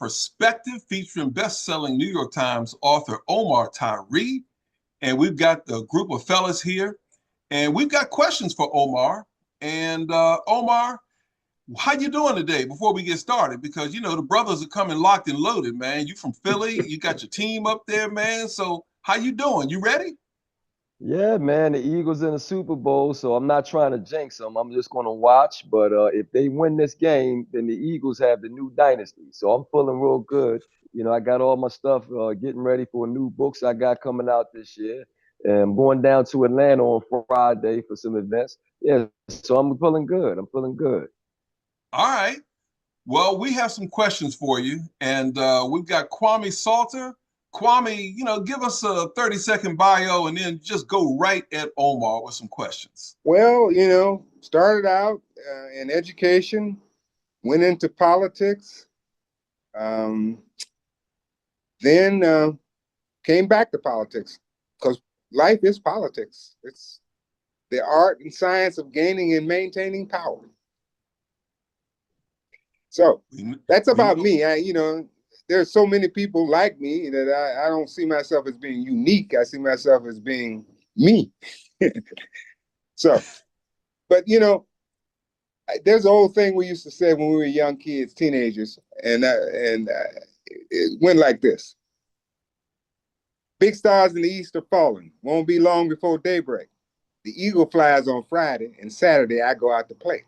Perspective featuring best-selling New York Times author Omar Tyree. And we've got the group of fellas here. And we've got questions for Omar. And Omar, how you doing today before we get started? Because, you know, the brothers are coming locked and loaded, man. You from Philly. You got your team up there, man. So how you doing? You ready? Yeah, man, the Eagles in the Super Bowl, so I'm not trying to jinx them. I'm just going to watch. But if they win this game, then the Eagles have the new dynasty. So I'm feeling real good. You know, I got all my stuff getting ready for new books I got coming out this year. And I'm going down to Atlanta on Friday for some events. Yeah, so I'm feeling good. I'm feeling good. All right. Well, we have some questions for you. And we've got Kwame Salter. Kwame, you know, give us a 30-second bio and then just go right at Omar with some questions. Well, started out in education, went into politics, um, then came back to politics because life is politics. It's the art and science of gaining and maintaining power. So that's about me. There's so many people like me that I don't see myself as being unique. I see myself as being me. So, but there's an old thing we used to say when we were young kids, teenagers, and it went like this: big stars in the east are falling. Won't be long before daybreak. The eagle flies on Friday, and Saturday I go out to play.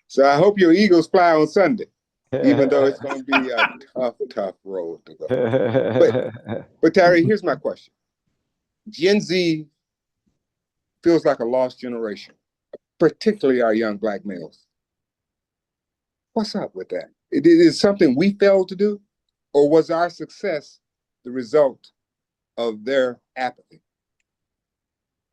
So I hope your Eagles fly on Sunday, even though it's going to be a tough road to go. But Terry, here's my question. Gen Z feels like a lost generation, particularly our young Black males. What's up with that? It is something we failed to do, or was our success the result of their apathy?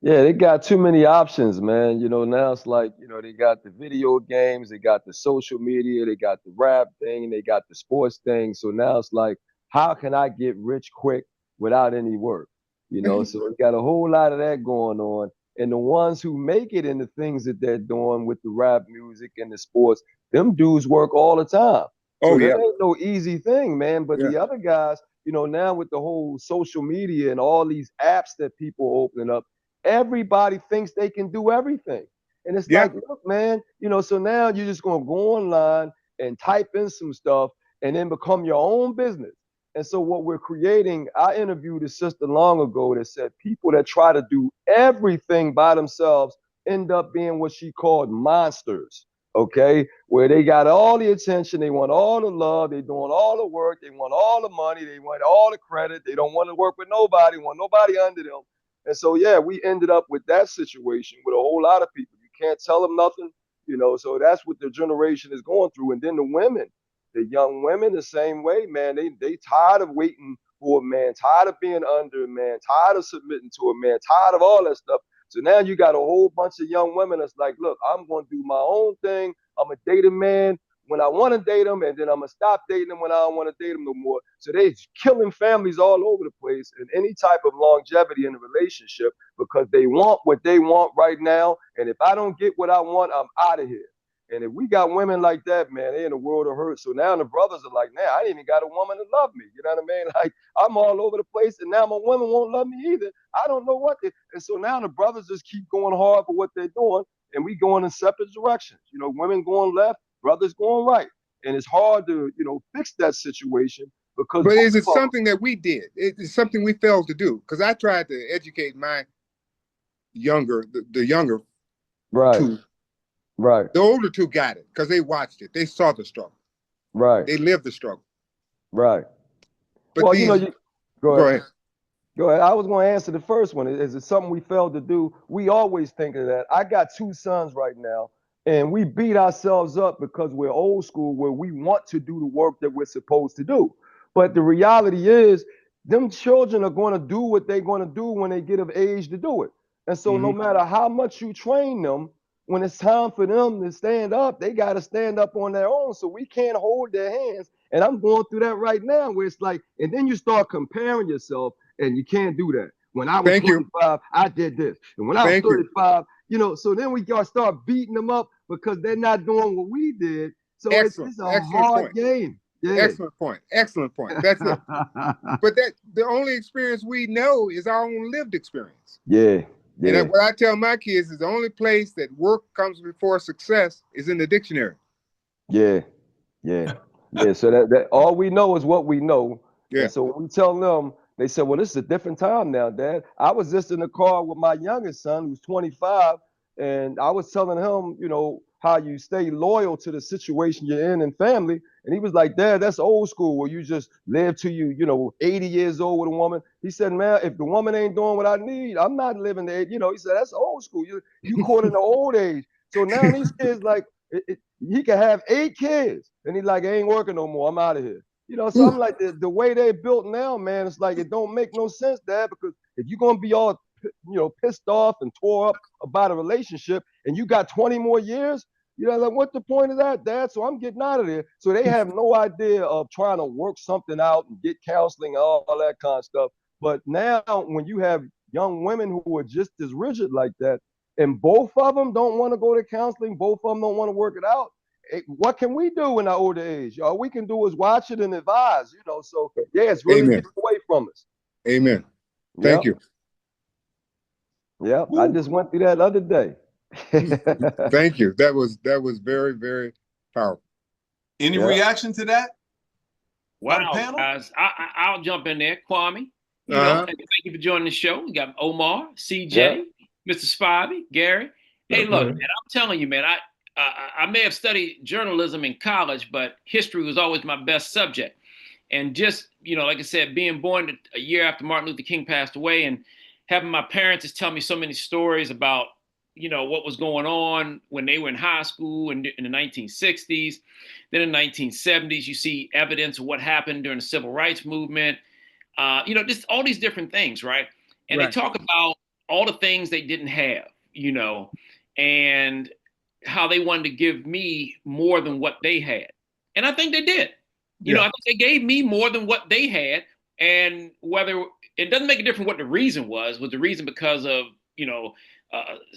Yeah, they got too many options, man. You know, now it's like, they got the video games, they got the social media, they got the rap thing, they got the sports thing. So now it's like, how can I get rich quick without any work? So we got a whole lot of that going on. And the ones who make it in the things that they're doing with the rap music and the sports, them dudes work all the time. Oh, So that yeah. ain't no easy thing, man. But Yeah. the other guys, now with the whole social media and all these apps that people are opening up, everybody thinks they can do everything. And it's Yeah. like, look, man, so now you're just going to go online and type in some stuff and then become your own business. And so what we're creating, I interviewed a sister long ago that said people that try to do everything by themselves end up being what she called monsters. Okay, where they got all the attention, they want all the love, they doing all the work, they want all the money, they want all the credit, they don't want to work with nobody, want nobody under them. And so, yeah, we ended up with that situation with a whole lot of people. You can't tell them nothing, so that's what the generation is going through. And then the women, the young women, the same way, man. They tired of waiting for a man, tired of being under a man, tired of submitting to a man, tired of all that stuff. So now you got a whole bunch of young women that's like, look, I'm going to do my own thing. I'm going to date a man when I want to date him, and then I'm going to stop dating him when I don't want to date him no more. So they're killing families all over the place and any type of longevity in a relationship because they want what they want right now. And if I don't get what I want, I'm out of here. And if we got women like that, man, they in a world of hurt. So now the brothers are like, man, I ain't even got a woman to love me. You know what I mean? Like, I'm all over the place, and now my women won't love me either. I don't know what they. And so now the brothers just keep going hard for what they're doing, and we going in separate directions. Women going left, brothers going right. And it's hard to, fix that situation because. But is it something that we did? It's something we failed to do? Because I tried to educate my the younger right. two. Right. The older two got it because they watched it. They saw the struggle. Right. They lived the struggle. Right. But well, go ahead. Go ahead. I was going to answer the first one. Is it something we failed to do? We always think of that. I got two sons right now, and we beat ourselves up because we're old school where we want to do the work that we're supposed to do. But the reality is, them children are going to do what they're going to do when they get of age to do it. And so no matter how much you train them, when it's time for them to stand up, they got to stand up on their own. So we can't hold their hands. And I'm going through that right now where it's like, and then you start comparing yourself and you can't do that. When I was 25, I did this. And when I was 35, so then we got to start beating them up because they're not doing what we did. So Excellent, it's a excellent hard point. game. Yeah. Excellent point. Excellent point. That's it. But that the only experience we know is our own lived experience. Yeah. Yeah. And what I tell my kids is the only place that work comes before success is in the dictionary. Yeah. Yeah. Yeah. So that all we know is what we know. Yeah. And so when we tell them, they say, well, this is a different time now, Dad. I was just in the car with my youngest son, who's 25, and I was telling him, how you stay loyal to the situation you're in and family. And he was like, Dad, that's old school where you just live till you 80 years old with a woman. He said, man, if the woman ain't doing what I need, I'm not living there. He said, that's old school. You caught in the old age. So now these kids, like, he can have 8 kids. And he's like, I ain't working no more. I'm out of here. So I'm like, the way they built now, man, it's like, it don't make no sense, Dad, because if you're going to be all, pissed off and tore up about a relationship and you got 20 more years, like, what's the point of that, Dad? So I'm getting out of there. So they have no idea of trying to work something out and get counseling and all that kind of stuff. But now when you have young women who are just as rigid like that, and both of them don't want to go to counseling, both of them don't want to work it out, what can we do in our older age? All we can do is watch it and advise, So yeah, it's really Amen. getting away from us. Amen. Thank you. Yeah, I just went through that the other day. Thank you. That was very, very powerful. Any reaction to that? Wow, guys, I'll jump in there, Kwame. Thank you for joining the show. We got Omar, CJ, Mr. Spivey, Gary. Hey, look, man, I'm telling you, man, I may have studied journalism in college, but history was always my best subject. And just, like I said, being born a year after Martin Luther King passed away and having my parents just tell me so many stories about, what was going on when they were in high school and in the 1960s. Then in the 1970s, you see evidence of what happened during the civil rights movement. Just all these different things, right? And they talk about all the things they didn't have, and how they wanted to give me more than what they had. And I think they did. I think they gave me more than what they had. And whether it doesn't make a difference what the reason was the reason because of,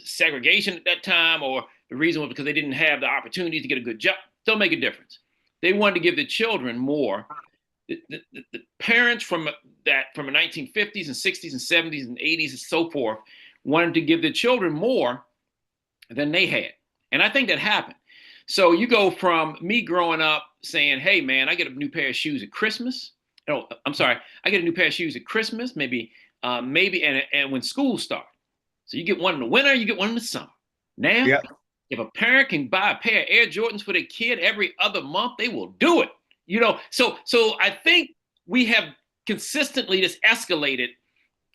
segregation at that time, or the reason was because they didn't have the opportunity to get a good job, don't make a difference. They wanted to give the children more. The parents from the 1950s and 60s and 70s and 80s and so forth wanted to give the children more than they had. And I think that happened. So you go from me growing up saying, hey, man, I get a new pair of shoes at Christmas. Oh, I'm sorry. I get a new pair of shoes at Christmas, maybe, and when school starts. So you get one in the winter, you get one in the summer. Now, if a parent can buy a pair of Air Jordans for their kid every other month, they will do it. So I think we have consistently just escalated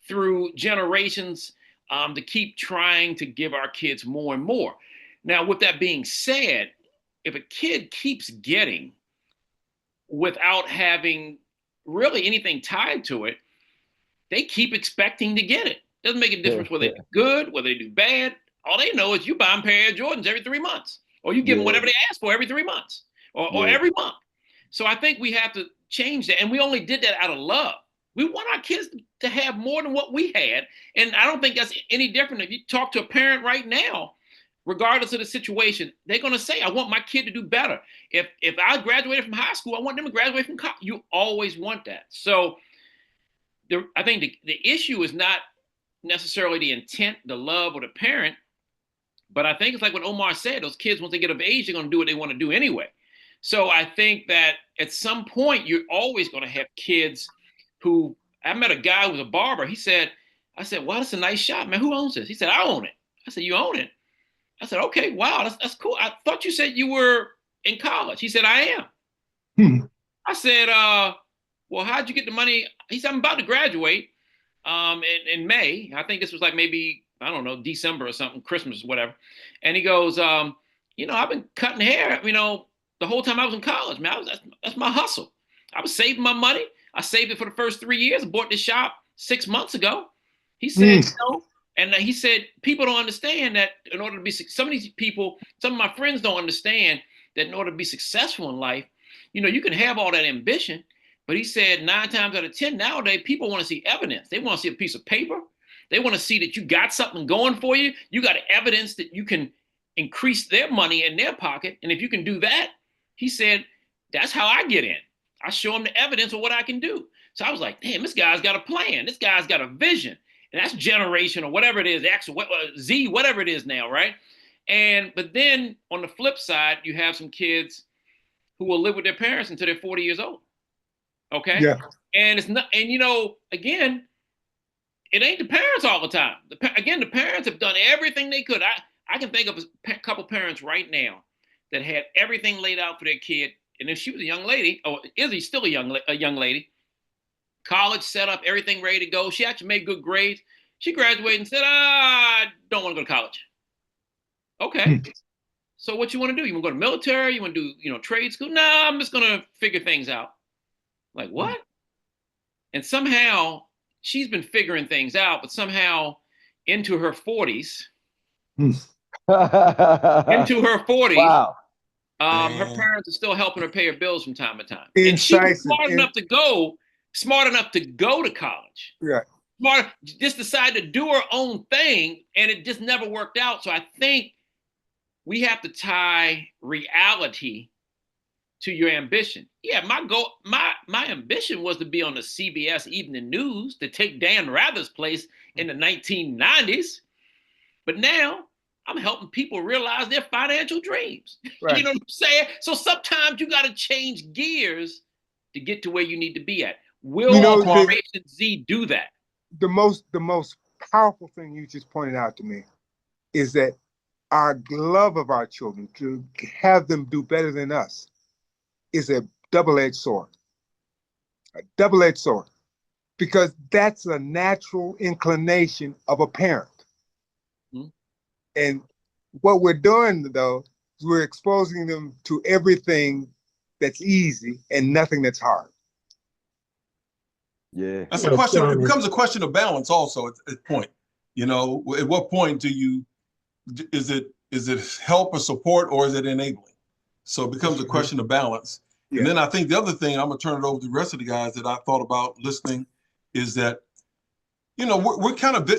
through generations to keep trying to give our kids more and more. Now, with that being said, if a kid keeps getting without having really anything tied to it, they keep expecting to get it. Doesn't make a difference whether they do good, whether they do bad. All they know is you buy them a pair of Jordans every 3 months, or you give them whatever they ask for every 3 months, or every month. So I think we have to change that. And we only did that out of love. We want our kids to have more than what we had. And I don't think that's any different. If you talk to a parent right now, regardless of the situation, they're going to say, I want my kid to do better. If I graduated from high school, I want them to graduate from college. You always want that. So I think the issue is not necessarily the intent, the love, or the parent, but I think it's like what Omar said, those kids, once they get of age, they're going to do what they want to do anyway. So I think that at some point, you're always going to have kids who, I met a guy who was a barber. I said, wow, that's a nice shop, man. Who owns this? He said, I own it. I said, you own it? I said, okay, wow, that's cool. I thought you said you were in college. He said, I am. I said, well, how'd you get the money? He said, I'm about to graduate in May. I think this was like maybe, I don't know, December or something, Christmas or whatever. And he goes, I've been cutting hair, the whole time I was in college, man. That's my hustle. I was saving my money. I saved it for the first 3 years. I bought this shop 6 months ago. He said, and he said, people don't understand that in order to be, some of these people, some of my friends don't understand that in order to be successful in life, you can have all that ambition. But he said 9 times out of 10 nowadays, people want to see evidence. They want to see a piece of paper. They want to see that you got something going for you. You got evidence that you can increase their money in their pocket. And if you can do that, He said, that's how I get in. I show him the evidence of what I can do. So I was like, damn, this guy's got a plan. This guy's got a vision. And that's generation or whatever it is, X, Z, whatever it is now, right? But then on the flip side, you have some kids who will live with their parents until they're 40 years old. Okay. Yeah. And it's not, and again, it ain't the parents all the time. The parents have done everything they could. I can think of a couple parents right now that had everything laid out for their kid. And if she was a young lady, or is he still a young lady, college set up, everything ready to go. She actually made good grades. She graduated and said, I don't want to go to college. Okay. So what you want to do? You want to go to military? You want to do, trade school? No, I'm just going to figure things out. Like, what? And somehow she's been figuring things out, but somehow into her 40s, Wow. Her parents are still helping her pay her bills from time to time. And she was smart enough to go to college. Right. Smart, just decided to do her own thing, and it just never worked out. So I think we have to tie reality to your ambition. Yeah, my ambition was to be on the CBS Evening News, to take Dan Rather's place in the 1990s. But now I'm helping people realize their financial dreams. Right. You know what I'm saying? So sometimes you got to change gears to get to where you need to be at. Will Generation Z do that? The most powerful thing you just pointed out to me is that our love of our children, to have them do better than us, is a double-edged sword. A double-edged sword. Because that's a natural inclination of a parent. Mm-hmm. And what we're doing, though, is we're exposing them to everything that's easy and nothing that's hard. Yeah. That's a question. It becomes a question of balance also at point. At what point is it help or support, or is it enabling? So it becomes a question of balance. Yeah. And then I think the other thing, I'm gonna turn it over to the rest of the guys that I thought about listening, is that, we're kind of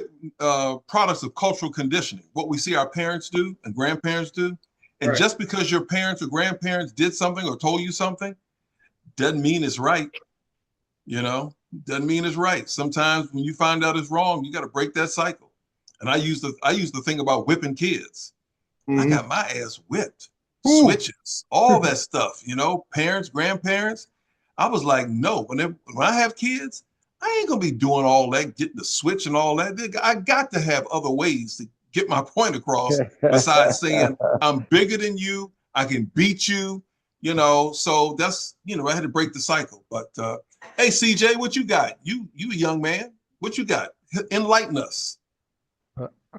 products of cultural conditioning, what we see our parents do and grandparents do. And right. Just because your parents or grandparents did something or told you something, doesn't mean it's right. Doesn't mean it's right. Sometimes when you find out it's wrong, you got to break that cycle. And I use the thing about whipping kids. Mm-hmm. I got my ass whipped. Ooh. Switches, all that stuff, parents, grandparents. I was like, no, when I have kids, I ain't gonna be doing all that, getting the switch and all that. I got to have other ways to get my point across besides saying I'm bigger than you, I can beat you, so that's, I had to break the cycle. But hey, CJ, what you got? You a young man, what you got? Enlighten us.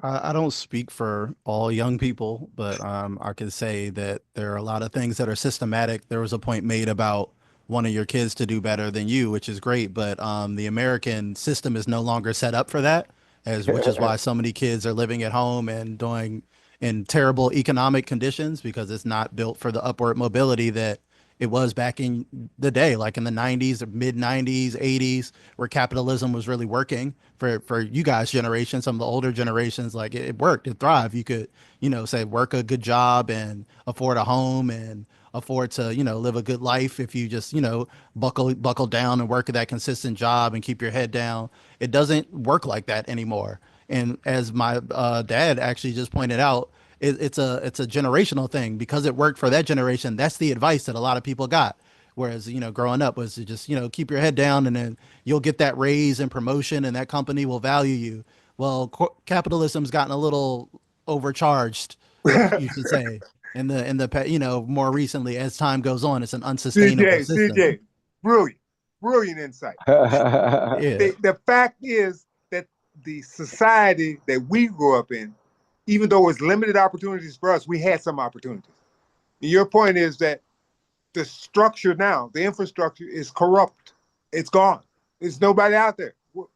I don't speak for all young people, but I can say that there are a lot of things that are systematic. There was a point made about wanting your kids to do better than you, which is great, but the American system is no longer set up for that, which is why so many kids are living at home and doing in terrible economic conditions, because it's not built for the upward mobility that it was back in the day, like in the 90s or mid 90s, 80s, where capitalism was really working for you guys' generation, some of the older generations. Like it worked, it thrived. You could, say work a good job and afford a home and afford to, live a good life if you just, buckle down and work at that consistent job and keep your head down. It doesn't work like that anymore. And as my dad actually just pointed out, it's a generational thing, because it worked for that generation. That's the advice that a lot of people got. Whereas, growing up was to just, keep your head down, and then you'll get that raise and promotion and that company will value you. Well, capitalism's gotten a little overcharged, you should say, in the more recently, as time goes on. It's an unsustainable system. CJ, brilliant insight. Yeah. The fact is that the society that we grew up in, even though it's limited opportunities for us, we had some opportunities. And your point is that the structure now, the infrastructure is corrupt. It's gone. There's nobody out there. Go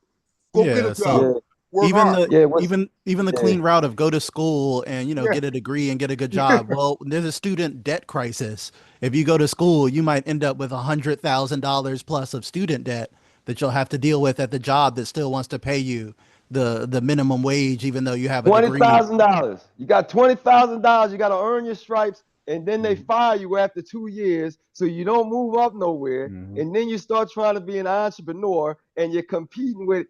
get a job. Even the clean route of go to school and get a degree and get a good job. Well, there's a student debt crisis. If you go to school, you might end up with $100,000 plus of student debt that you'll have to deal with at the job that still wants to pay you the minimum wage, even though you have a degree. $20,000. You got $20,000. You got to earn your stripes. and then they fire you after 2 years, so you don't move up nowhere. And then you start trying to be an entrepreneur, and you're competing with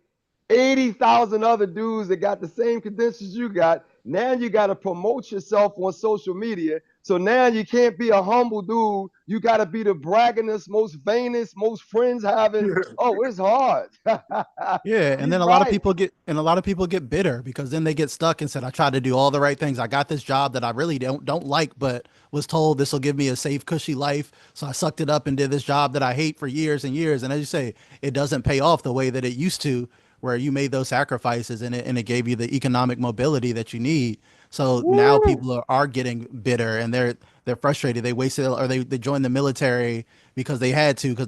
80,000 other dudes that got the same credentials you got. Now you got to promote yourself on social media. So now you can't be a humble dude. You got to be the braggingest, most vainest, most friends having. Oh, it's hard. Yeah, and He's then a lot of right. people get bitter because then they get stuck and said, I tried to do all the right things. I got this job that I really don't like, but was told this will give me a safe, cushy life. So I sucked it up and did this job that I hate for years and years. And as you say, it doesn't pay off the way that it used to, where you made those sacrifices and it gave you the economic mobility that you need. So now Woo. people are getting bitter and they're frustrated. They wasted or they joined the military because they had to, because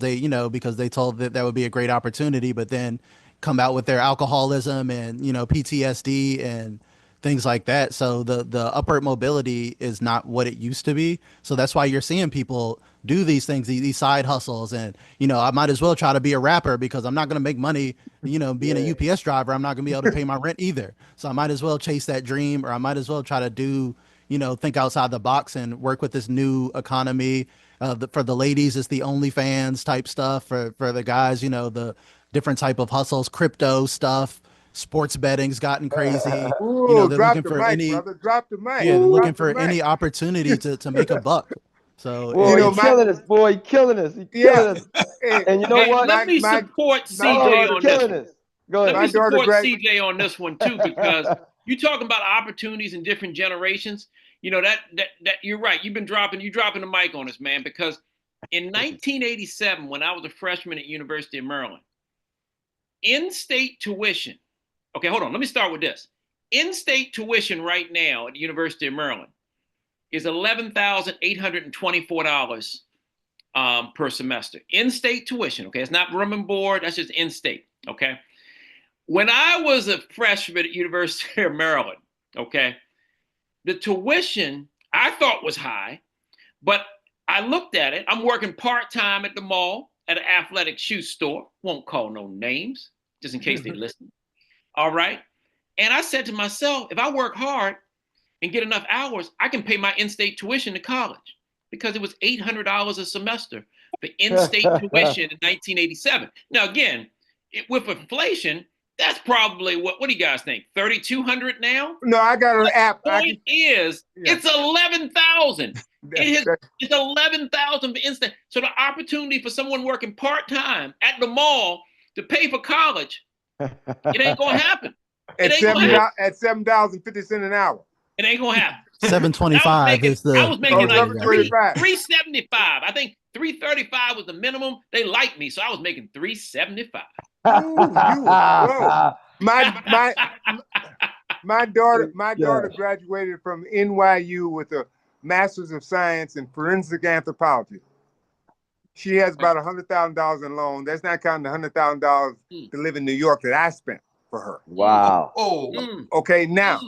because they told that would be a great opportunity, but then come out with their alcoholism and PTSD and things like that. So the upward mobility is not what it used to be. So that's why you're seeing people do these things, these side hustles. And I might as well try to be a rapper because I'm not going to make money being a UPS driver. I'm not going to be able to pay my rent either. So I might as well chase that dream, or I might as well try to do think outside the box and work with this new economy. For the ladies, it's the OnlyFans type stuff. For the guys, the different type of hustles, crypto stuff, sports betting's gotten crazy. Ooh, They're drop looking the for mic, any, brother. Drop the mic. yeah, they're looking Drop the for mic. any opportunity to make a buck. So Boy, know, he's my- killing us, boy. He's killing us. He's Yeah. killing us. Hey, And you know Hey, what? let me my support my Oh, CJ he's daughter- on this killing one. us. Go Let ahead. me My daughter support grad- CJ on this one too, because you talking about opportunities in different generations. That you're right. You dropping the mic on us, man. Because in 1987, when I was a freshman at University of Maryland, in-state tuition. Okay, hold on. Let me start with this. In-state tuition right now at the University of Maryland is $11,824 per semester. In-state tuition. Okay, it's not room and board. That's just in-state. Okay. When I was a freshman at University of Maryland, okay, the tuition I thought was high, but I looked at it. I'm working part-time at the mall at an athletic shoe store. Won't call no names, just in case they listen. All right. And I said to myself, if I work hard and get enough hours, I can pay my in-state tuition to college, because it was $800 a semester for in-state tuition in 1987. Now, again, with inflation, that's probably what do you guys think? 3,200 now? No, I got an app. Point is, Yeah. it's 11,000. It's 11,000 for in-state. So the opportunity for someone working part-time at the mall to pay for college, it ain't gonna happen. At $7.50 an hour. It ain't gonna happen. $7.25 is the. I was making like $7.25. $3.75. I think $3.35 was the minimum. They liked me, so I was making $3.75. Whoa. My daughter graduated from NYU with a Master's of Science in Forensic Anthropology. She has about $100,000 in loan. That's not counting the $100,000 to live in New York that I spent for her. Wow. Okay, now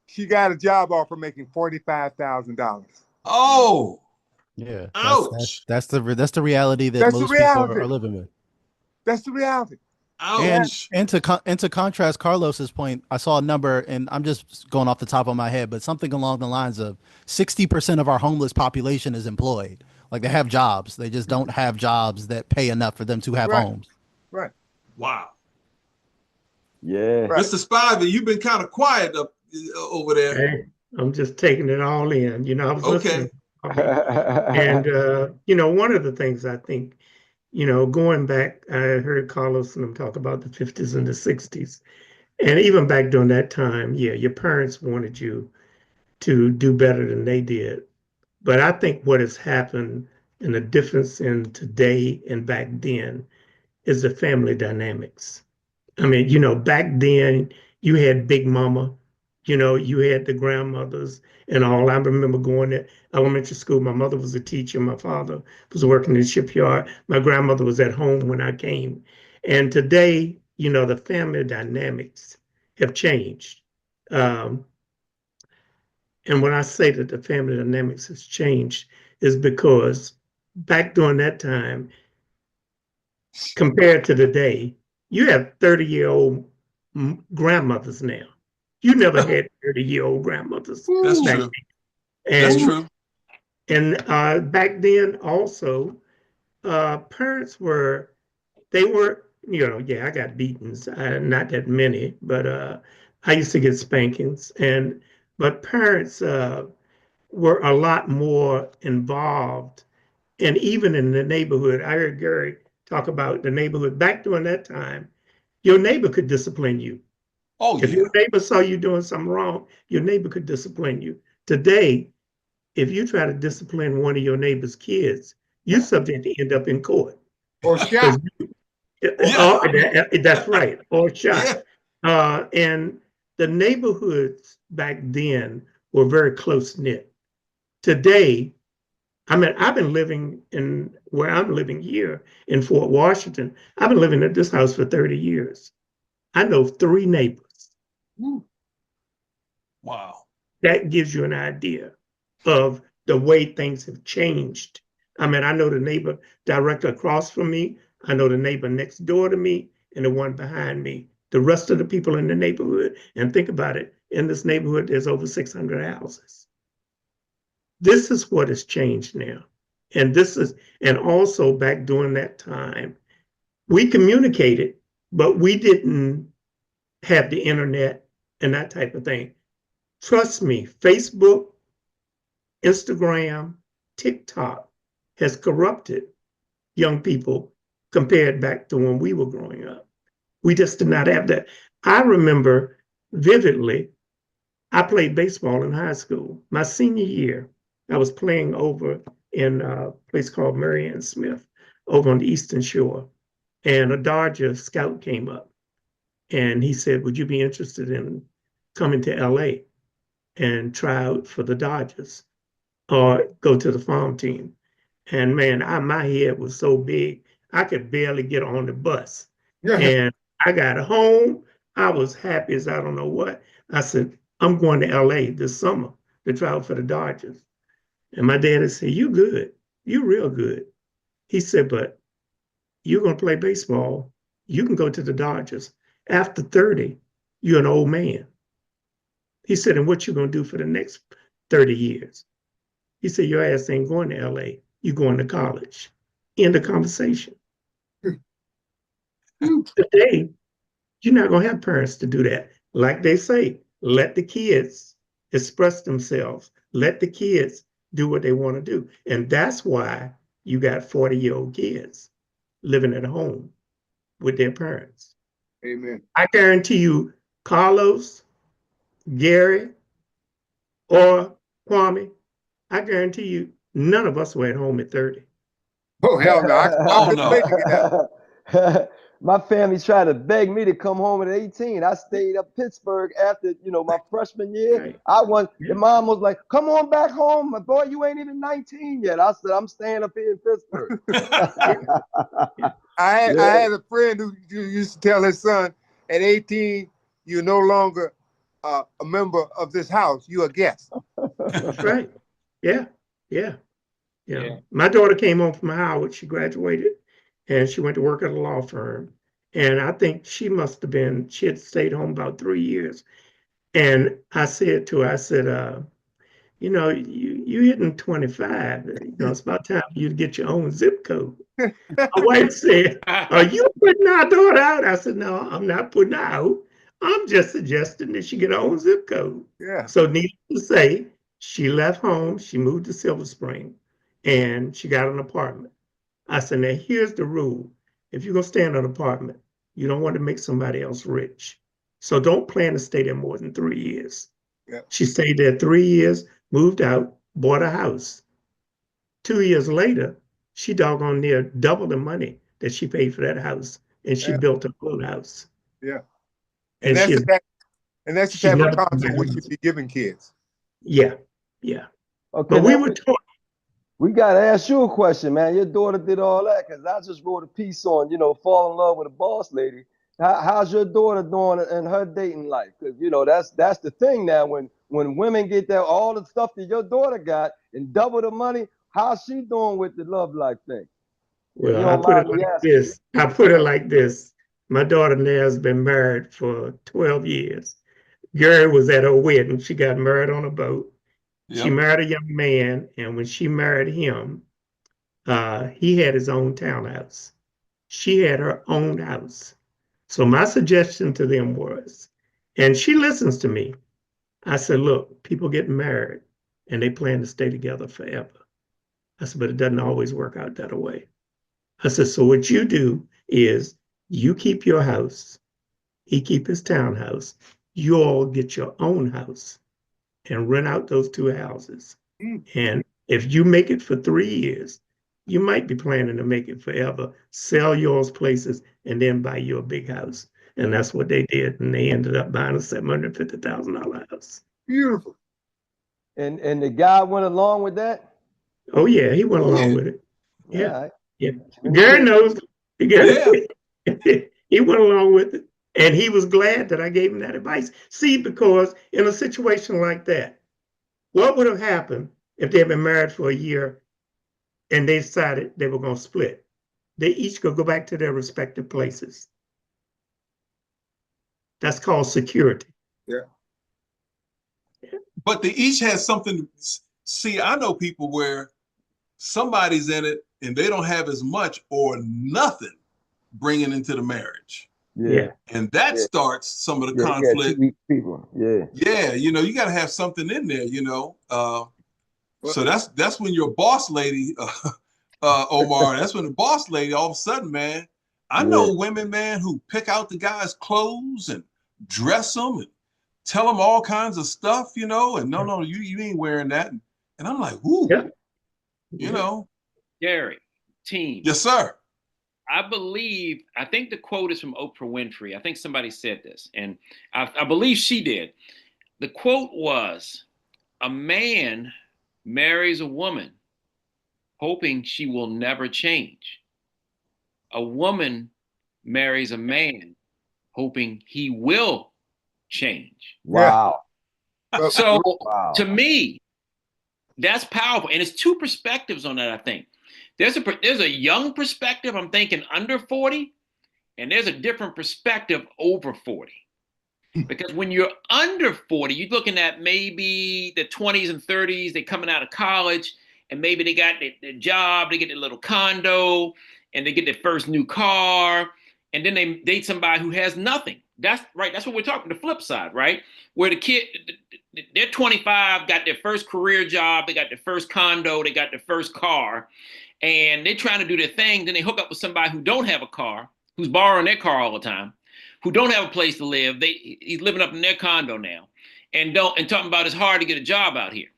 she got a job offer making $45,000. Oh, Yeah. ouch. That's the reality that most people are living with. That's the reality. Ouch. And to contrast Carlos's point, I saw a number, and I'm just going off the top of my head, but something along the lines of 60% of our homeless population is employed. Like, they have jobs. They just don't have jobs that pay enough for them to have homes. Right. Wow. Yeah. Right. Mr. Spivey, you've been kind of quiet up over there. Hey, I'm just taking it all in. I was Okay. listening. And, one of the things I think, going back, I heard Carlos and them talk about the 50s and the 60s. And even back during that time, yeah, your parents wanted you to do better than they did. But I think what has happened and the difference in today and back then is the family dynamics. I mean, back then you had Big Mama, you had the grandmothers and all. I remember going to elementary school. My mother was a teacher. My father was working in the shipyard. My grandmother was at home when I came. And today, the family dynamics have changed. And when I say that the family dynamics has changed is because back during that time, compared to today, you have 30-year-old grandmothers now. You never had 30-year-old grandmothers. That's back true. then. That's And true. And back then also, parents they were, yeah, I got beatings, not that many, but I used to get spankings. But parents were a lot more involved. And even in the neighborhood, I heard Gary talk about the neighborhood. Back during that time, your neighbor could discipline you. Oh If yeah. your neighbor saw you doing something wrong, your neighbor could discipline you. Today, if you try to discipline one of your neighbor's kids, you're subject to end up in court. Or shot. That's right, or shot. Yeah. And the neighborhoods back then were very close knit. Today, I mean, I've been living in where I'm living here in Fort Washington. I've been living at this house for 30 years. I know 3 neighbors. Wow. That gives you an idea of the way things have changed. I mean, I know the neighbor directly across from me. I know the neighbor next door to me and the one behind me. The rest of the people in the neighborhood, and think about it, in this neighborhood, there's over 600 houses. This is what has changed now. And also back during that time, we communicated, but we didn't have the internet and that type of thing. Trust me, Facebook, Instagram, TikTok has corrupted young people compared back to when we were growing up. We just did not have that. I remember vividly, I played baseball in high school. My senior year, I was playing over in a place called Marianne Smith over on the Eastern Shore. And a Dodger scout came up and he said, would you be interested in coming to LA and try out for the Dodgers or go to the farm team? And man, my head was so big, I could barely get on the bus. And I got home. I was happy as I don't know what. I said, I'm going to LA this summer to try out for the Dodgers. And my daddy said, you good. You real good. He said, but you're going to play baseball. You can go to the Dodgers. After 30, you're an old man. He said, and what you going to do for the next 30 years? He said, your ass ain't going to LA. You're going to college. End of conversation. Today, you're not going to have parents to do that. Like they say, let the kids express themselves. Let the kids do what they want to do. And that's why you got 40-year-old kids living at home with their parents. Amen. I guarantee you, Carlos, Gary, or Kwame, I guarantee you, none of us were at home at 30. Oh, hell no. Oh, no. My family tried to beg me to come home at 18. I stayed up Pittsburgh after, my freshman year. Right. The mom was like, come on back home. My boy, you ain't even 19 yet. I said, I'm staying up here in Pittsburgh. I had a friend who used to tell his son, at 18, you're no longer a member of this house. You're a guest. That's right. Yeah. My daughter came home from Howard. She graduated and she went to work at a law firm. And I think she had stayed home about 3 years. And I said to her, I said, you hitting 25. It's about time for you to get your own zip code. My wife said, are you putting our daughter out? I said, no, I'm not putting her out. I'm just suggesting that she get her own zip code. Yeah. So needless to say, she left home, she moved to Silver Spring, and she got an apartment. I said, now here's the rule. If you're going to stay in an apartment, you don't want to make somebody else rich. So don't plan to stay there more than 3 years. Yeah. She stayed there 3 years, moved out, bought a house. 2 years later, she doggone near double the money that she paid for that house, and she built a own house. Yeah. And that's the type of counsel never we should be giving kids. Yeah. Okay, But we were taught. We got to ask you a question, man. Your daughter did all that because I just wrote a piece on, fall in love with a boss lady. How's your daughter doing in her dating life? Because, that's the thing now. When women get that, all the stuff that your daughter got and double the money, how's she doing with the love life thing? Well, I put it like this. My daughter now has been married for 12 years. Gary was at her wedding. She got married on a boat. She Yep. married a young man, and when she married him, he had his own townhouse. She had her own house. So my suggestion to them was, and she listens to me. I said, look, people get married and they plan to stay together forever. I said, but it doesn't always work out that way. I said, so what you do is you keep your house, he keep his townhouse, you all get your own house and rent out those two houses. And if you make it for 3 years, you might be planning to make it forever, sell yours places, and then buy you a big house. And that's what they did. And they ended up buying a $750,000 house. Beautiful. And the guy went along with that? Oh, yeah, he went Oh, along yeah. with it. Yeah. All right. Yeah. Gary knows. Yeah. He went along with it. And he was glad that I gave him that advice. See, because in a situation like that, what would have happened if they had been married for a year and they decided they were going to split? They each could go back to their respective places. That's called security. Yeah. But they each has something. See, I know people where somebody's in it and they don't have as much or nothing bringing into the marriage. Yeah. And that Yeah. starts some of the Yeah, conflict. 2 weak people. Yeah. Yeah, you know, you got to have something in there, you know. So that's when your boss lady, Omar, that's when the boss lady all of a sudden, man, I know women, man, who pick out the guy's clothes and dress them and tell them all kinds of stuff, you know, and no, you ain't wearing that. And I'm like, ooh, Yeah. you know. Gary, team. Yes, sir. I think the quote is from Oprah Winfrey. I think somebody said this, and I believe she did. The quote was, a man marries a woman hoping she will never change. A woman marries a man hoping he will change. Wow. Well, So Wow. to me, that's powerful. And it's two perspectives on that, I think. There's a young perspective, I'm thinking under 40, and there's a different perspective over 40. Because when you're under 40, you're looking at maybe the 20s and 30s, they're coming out of college, and maybe they got their job, they get their little condo, and they get their first new car, and then they date somebody who has nothing. That's right. That's what we're talking, the flip side, right? Where the kid, they're 25, got their first career job, they got their first condo, they got their first car, and they're trying to do their thing. Then they hook up with somebody who don't have a car, who's borrowing their car all the time, who don't have a place to live. He's living up in their condo now, and talking about it's hard to get a job out here.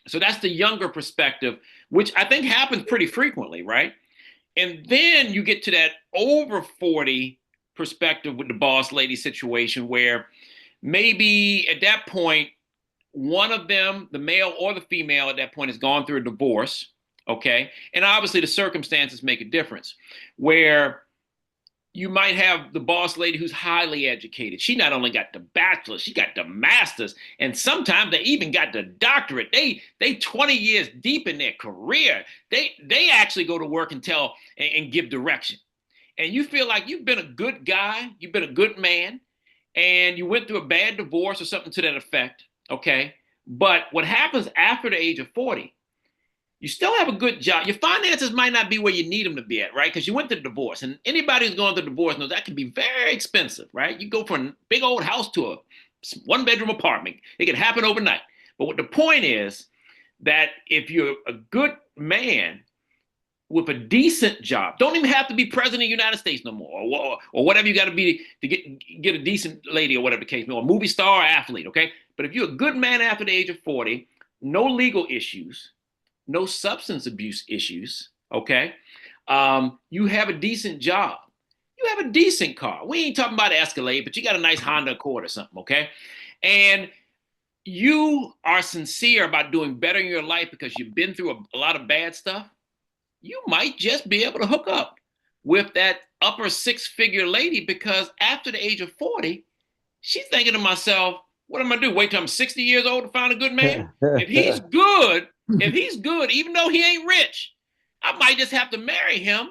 So that's the younger perspective, which I think happens pretty frequently, right? And then you get to that over 40 perspective with the boss lady situation, where maybe at that point, one of them, the male or the female at that point, has gone through a divorce, okay? And obviously the circumstances make a difference, where you might have the boss lady who's highly educated. She not only got the bachelor's, she got the master's, and sometimes they even got the doctorate. They 20 years deep in their career. They actually go to work and tell and give direction. And you feel like you've been a good guy, you've been a good man, and you went through a bad divorce or something to that effect, okay? But what happens after the age of 40, you still have a good job. Your finances might not be where you need them to be at, right? Because you went through divorce. And anybody who's going through divorce knows that can be very expensive, right? You go from a big old house to a one-bedroom apartment. It can happen overnight. But what the point is that if you're a good man with a decent job, don't even have to be president of the United States no more, or whatever you got to be to get a decent lady or whatever the case may be, or a movie star or athlete, okay? But if you're a good man after the age of 40, no legal issues, no substance abuse issues, okay? You have a decent job. You have a decent car. We ain't talking about an Escalade, but you got a nice Honda Accord or something, okay? And you are sincere about doing better in your life because you've been through a lot of bad stuff. You might just be able to hook up with that upper six-figure lady, because after the age of 40, she's thinking to myself, what am I gonna do? Wait till I'm 60 years old to find a good man? If he's good, even though he ain't rich, I might just have to marry him,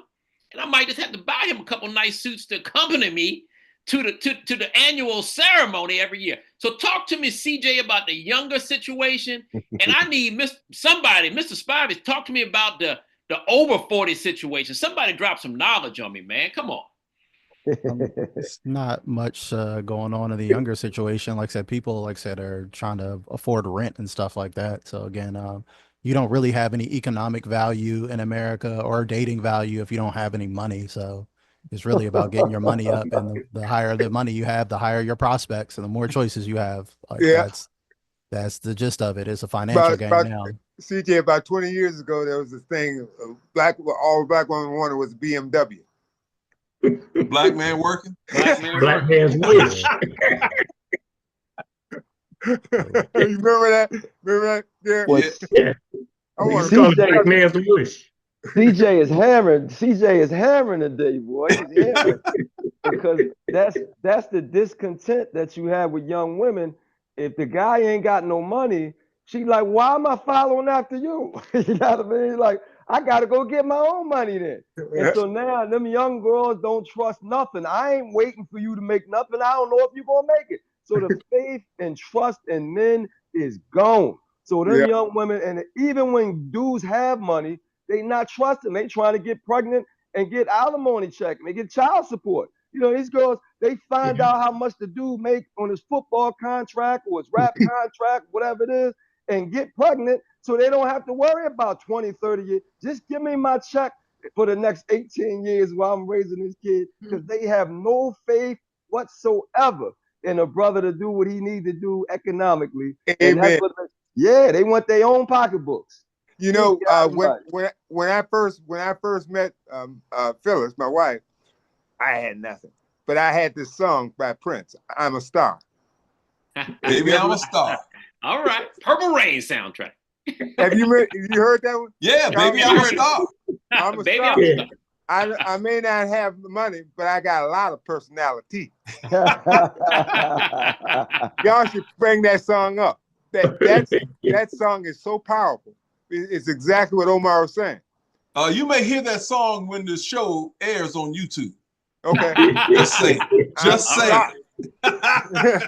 and I might just have to buy him a couple nice suits to accompany me to the annual ceremony every year. So talk to me, CJ, about the younger situation, and I need Mr. Spivey, talk to me about the over 40 situation. Somebody drop some knowledge on me, man. Come on. It's not much going on in the younger situation. Like I said, people, like I said, are trying to afford rent and stuff like that. So again, you don't really have any economic value in America or dating value if you don't have any money. So it's really about getting your money up, and the higher the money you have, the higher your prospects and the more choices you have. Like that's the gist of it. It's a financial game now. CJ, about 20 years ago, there was this thing, all black women wanted was BMW. Black man working? Black man's wish. You remember that? Remember that? Yeah. Well, Yeah. I want to call it black man's wish. CJ is hammering. CJ is hammering today, boy. He's hammering. Because that's the discontent that you have with young women. If the guy ain't got no money, she like, why am I following after you? You know what I mean? Like, I gotta go get my own money then. And so now them young girls don't trust nothing. I ain't waiting for you to make nothing. I don't know if you're gonna make it. So the faith and trust in men is gone. So them young women, and even when dudes have money, they not trusting. They trying to get pregnant and get alimony check and they get child support. You know, these girls, they find out how much the dude make on his football contract or his rap contract, whatever it is, and get pregnant so they don't have to worry about 20, 30 years. Just give me my check for the next 18 years while I'm raising this kid, because they have no faith whatsoever in a brother to do what he needs to do economically. And that's what they want their own pocketbooks. You know, when I first met Phyllis, my wife, I had nothing, but I had this song by Prince, "I'm a Star." Baby, I'm a star. All right, Purple Rain soundtrack. Have you heard that one? Yeah, baby, I'm a star. I'm a Baby, star. I'm a star. I may not have the money, but I got a lot of personality. Y'all should bring that song up. That song is so powerful. It's exactly what Omar was saying. You may hear that song when the show airs on YouTube. Okay. Just say it. Just say it.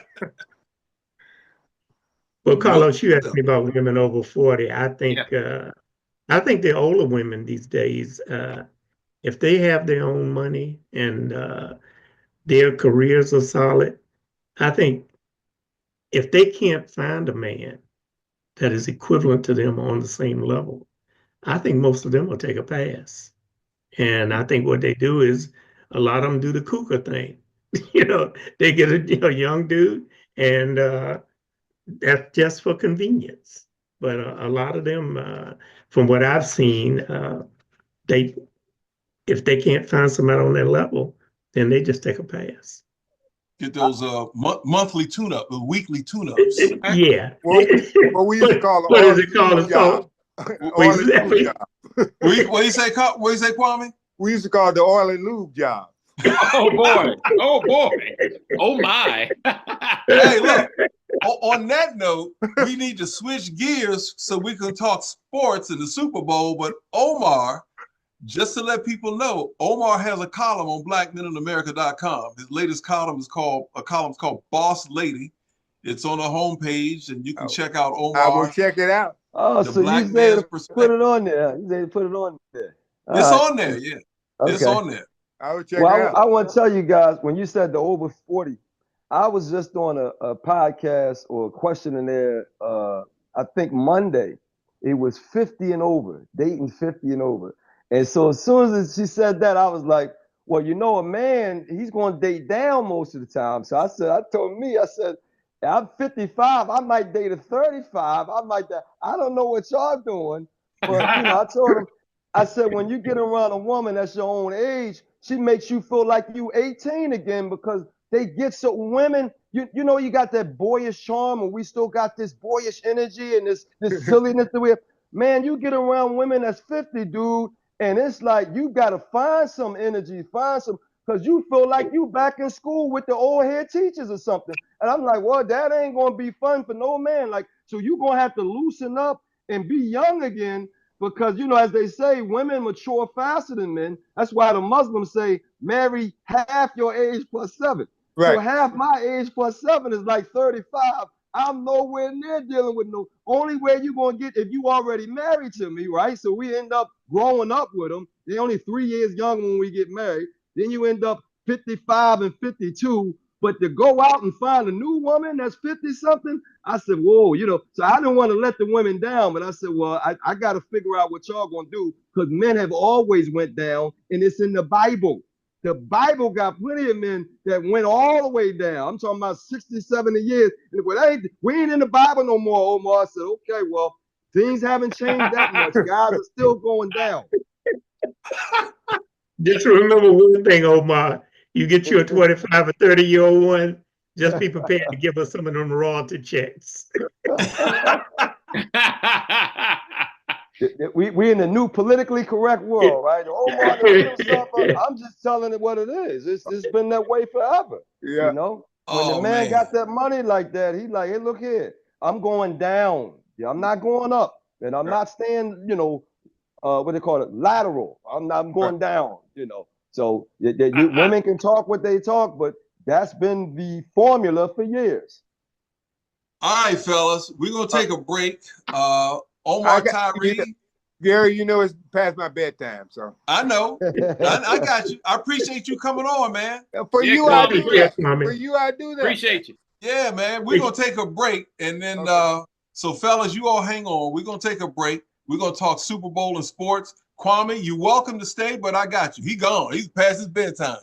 Well, Carlos, you asked me about women over 40. I think the older women these days, if they have their own money and their careers are solid, I think if they can't find a man that is equivalent to them on the same level, I think most of them will take a pass. And I think what they do is a lot of them do the cougar thing. You know, they get a young dude, and that's just for convenience. But a lot of them, from what I've seen, if they can't find somebody on their level, then they just take a pass. Get those monthly tune-up, the weekly tune-ups. Yeah. What we used to call what is it called? It's called oily What do you say, Kwame? We used to call it the oily lube job. Oh boy! Oh boy! Oh my! Hey, look. On that note, we need to switch gears so we can talk sports in the Super Bowl. But Omar, just to let people know, Omar has a column on blackmeninamerica.com. His latest column is called Boss Lady. It's on the homepage, and you can check out Omar. I will check it out. Oh, so you said put it on there. You said put it on there. It's on there, yeah. Okay. It's on there. I will check it out. I want to tell you guys, when you said the over 40, I was just on a podcast or a questionnaire, I think Monday. It was 50 and over, dating 50 and over. And so as soon as she said that, I was like, well, you know, a man, he's going to date down most of the time. So I said, I'm 55. I might date a 35. I don't know what y'all doing. But, you know, I told him, I said, when you get around a woman that's your own age, she makes you feel like you 18 again, because they get so women, you know, you got that boyish charm, and we still got this boyish energy and this silliness that we have. Man, you get around women that's 50, dude, and it's like you got to find some energy, because you feel like you back in school with the old head teachers or something. And I'm like, well, that ain't going to be fun for no man. Like, so you're going to have to loosen up and be young again, because, you know, as they say, women mature faster than men. That's why the Muslims say marry half your age plus 7. Right. So half my age plus 7 is like 35. I'm nowhere near dealing with no. Only way you gonna get if you already married to me, right? So we end up growing up with them. They're only 3 years young when we get married. Then you end up 55 and 52. But to go out and find a new woman that's 50 something, I said, whoa, So I didn't want to let the women down, but I said, well, I got to figure out what y'all gonna do because men have always went down, and it's in the Bible. The Bible got plenty of men that went all the way down. I'm talking about 60, 70 years. And we ain't in the Bible no more, Omar. I said, okay, well, things haven't changed that much. Guys are still going down. Just remember one thing, Omar. You get you a 25 or 30-year-old one, just be prepared to give us some of them royalty checks. We in the new politically correct world, right? Omar, I'm just telling it what it is. It's been that way forever. Yeah. When the man got that money like that, he like, hey, look here, I'm going down. Yeah, I'm not going up, and I'm not staying, what they call it, lateral. I'm going down, So women can talk what they talk, but that's been the formula for years. All right, fellas, we're gonna take a break. Omar Tyree. Gary, it's past my bedtime, so. I know. I got you. I appreciate you coming on, man. For you, I do that. For you, I do that. Appreciate you. Yeah, man. We're gonna take a break, and then so fellas, you all hang on. We're gonna take a break. We're gonna talk Super Bowl and sports. Kwame, you're welcome to stay, but I got you. He gone. He's past his bedtime.